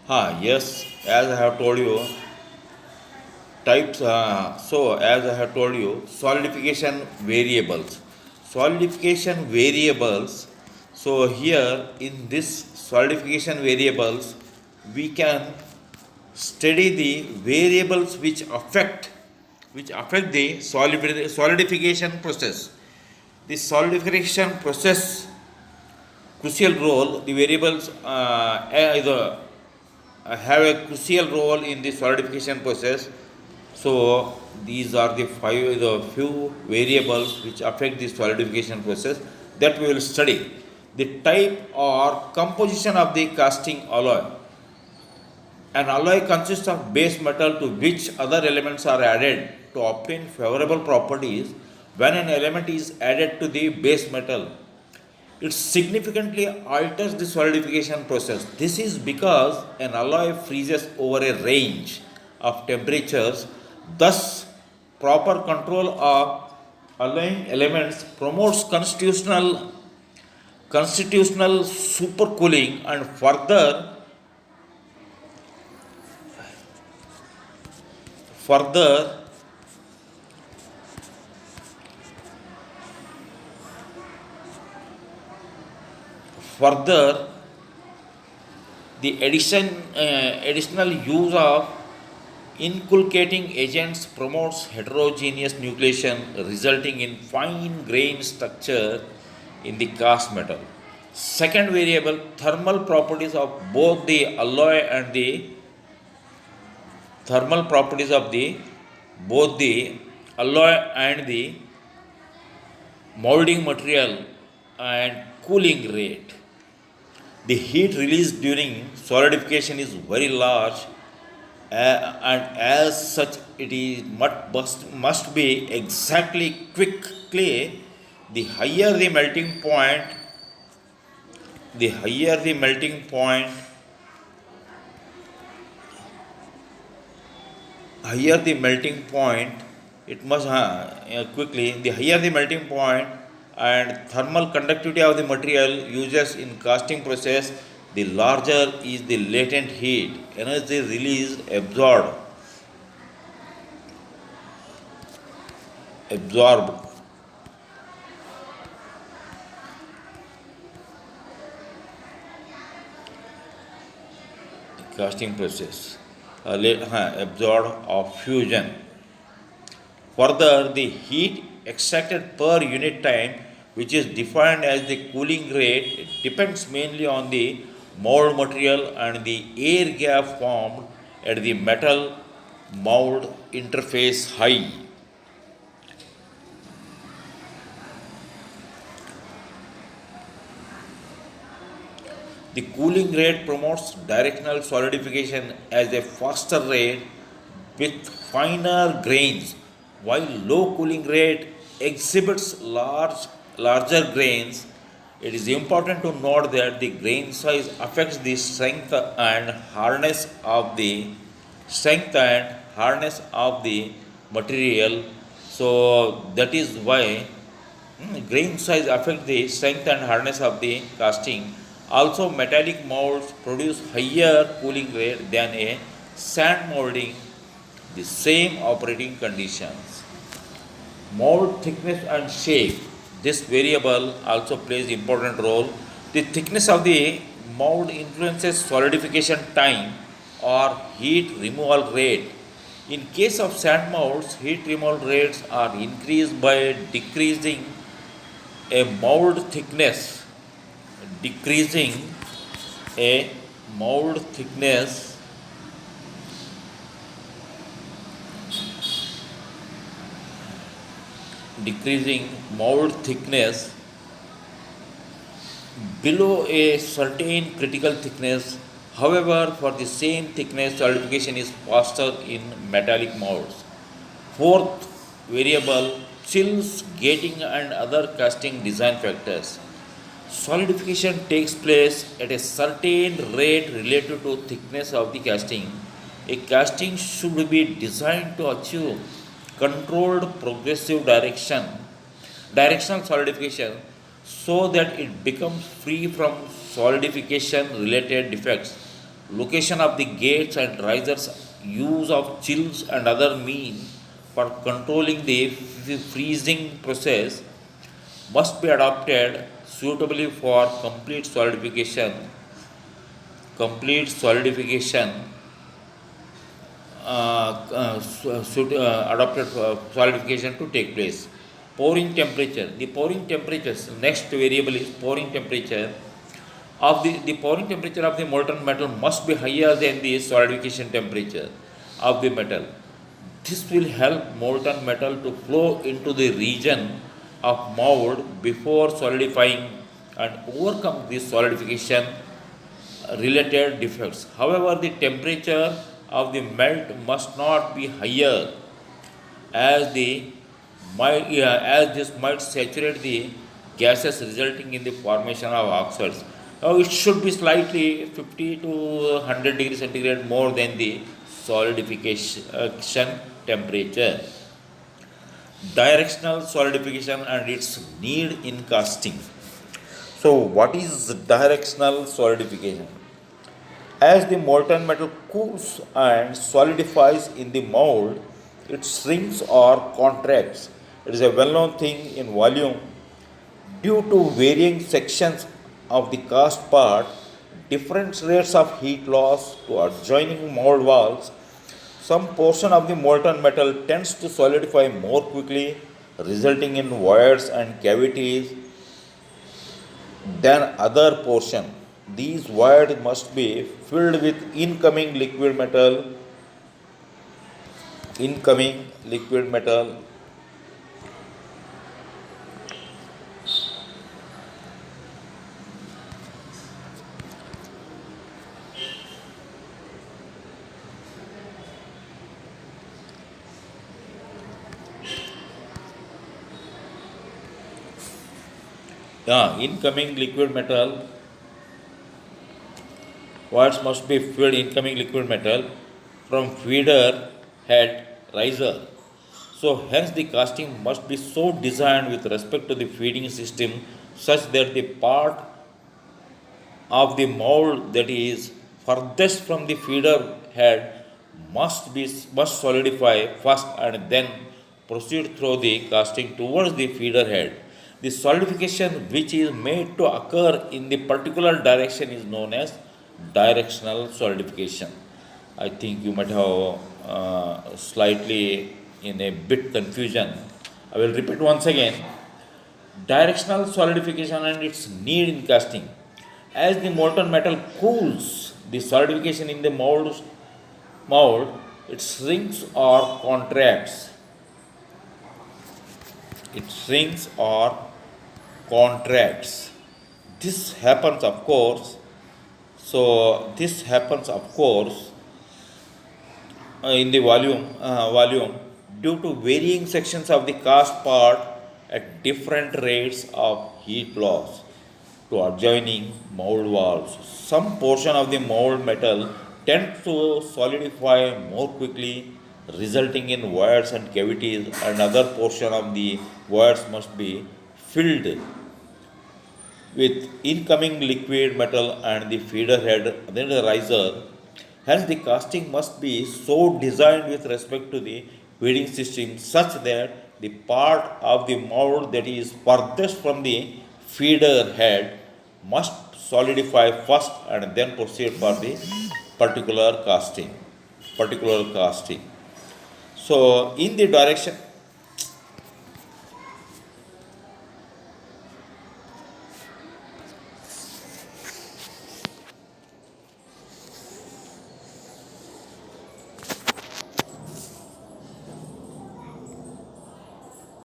Yes, as I have told you, types. As I have told you, solidification variables. Solidification variables. So, here in this solidification variables, we can study the variables which affect the solidification process. The solidification process crucial role. The variables either have a crucial role in the solidification process. So these are the few variables which affect the solidification process that we will study. The type or composition of the casting alloy. An alloy consists of base metal to which other elements are added to obtain favorable properties. When an element is added to the base metal, it significantly alters the solidification process. This is because an alloy freezes over a range of temperatures. Thus, proper control of alloying elements promotes constitutional supercooling and further further additional use of inculcating agents promotes heterogeneous nucleation, resulting in fine grained structure in the cast metal. Second variable, thermal properties of both the alloy and the thermal properties of the both the alloy and the molding material and cooling rate. The heat released during solidification is very large, and as such it is must be exactly quickly. The higher the melting point, the higher the melting point, higher the melting point, it must quickly. The higher the melting point and thermal conductivity of the material uses in casting process, the larger is the latent heat energy released absorbed casting process, absorbed of fusion. Further, the heat extracted per unit time, which is defined as the cooling rate, depends mainly on the mold material and the air gap formed at the metal mold interface high. The cooling rate promotes directional solidification as a faster rate with finer grains, while low cooling rate exhibits larger grains. It is important to note that the grain size affects the strength and hardness of the material. So that is why grain size affect the strength and hardness of the casting. Also, metallic molds produce higher cooling rate than a sand molding the same operating conditions. Mold thickness and shape. This variable also plays important role. The thickness of the mold influences solidification time or heat removal rate. In case of sand molds, heat removal rates are increased by a mold thickness, decreasing a mold thickness, decreasing mold thickness below a certain critical thickness. However, for the same thickness, solidification is faster in metallic molds. Fourth variable, chills, gating, and other casting design factors. Solidification takes place at a certain rate related to thickness of the casting. A casting should be designed to achieve controlled progressive directional solidification so that it becomes free from solidification related defects. location of the gates and risers, use of chills and other means for controlling the freezing process must be adopted suitably for complete solidification adopted solidification to take place. Pouring temperature. The pouring temperature, next variable is pouring temperature. The pouring temperature of the molten metal must be higher than the solidification temperature of the metal. This will help molten metal to flow into the region of mold before solidifying and overcome the solidification related defects. However, the temperature of the melt must not be higher as as this might saturate the gases resulting in the formation of oxides. Now it should be slightly 50 to 100 degrees centigrade more than the solidification temperature. Directional solidification and its need in casting. So, what is directional solidification? As the molten metal cools and solidifies in the mold, it shrinks or contracts. It is a well known thing in volume. Due to varying sections of the cast part, different rates of heat loss to adjoining mold walls, some portion of the molten metal tends to solidify more quickly, resulting in voids and cavities than other portion. These voids must be filled with incoming liquid metal. Incoming liquid metal voids must be filled incoming liquid metal from feeder head riser. So hence the casting must be so designed with respect to the feeding system such that the part of the mold that is furthest from the feeder head must solidify first and then proceed through the casting towards the feeder head. The solidification which is made to occur in the particular direction is known as directional solidification. I think you might have slightly in a bit confusion. I will repeat once again. Directional solidification and its need in casting. As the molten metal cools, the solidification in the mold it shrinks or contracts. It shrinks or contracts. This happens, of course. This happens, of course, in the volume due to varying sections of the cast part at different rates of heat loss to adjoining mold walls. Some portion of the mold metal tends to solidify more quickly, resulting in voids and cavities, and other portion of the voids must be filled with incoming liquid metal and the feeder head, then the riser. Hence, the casting must be so designed with respect to the feeding system such that the part of the mold that is furthest from the feeder head must solidify first and then proceed for the particular casting. So, in the direction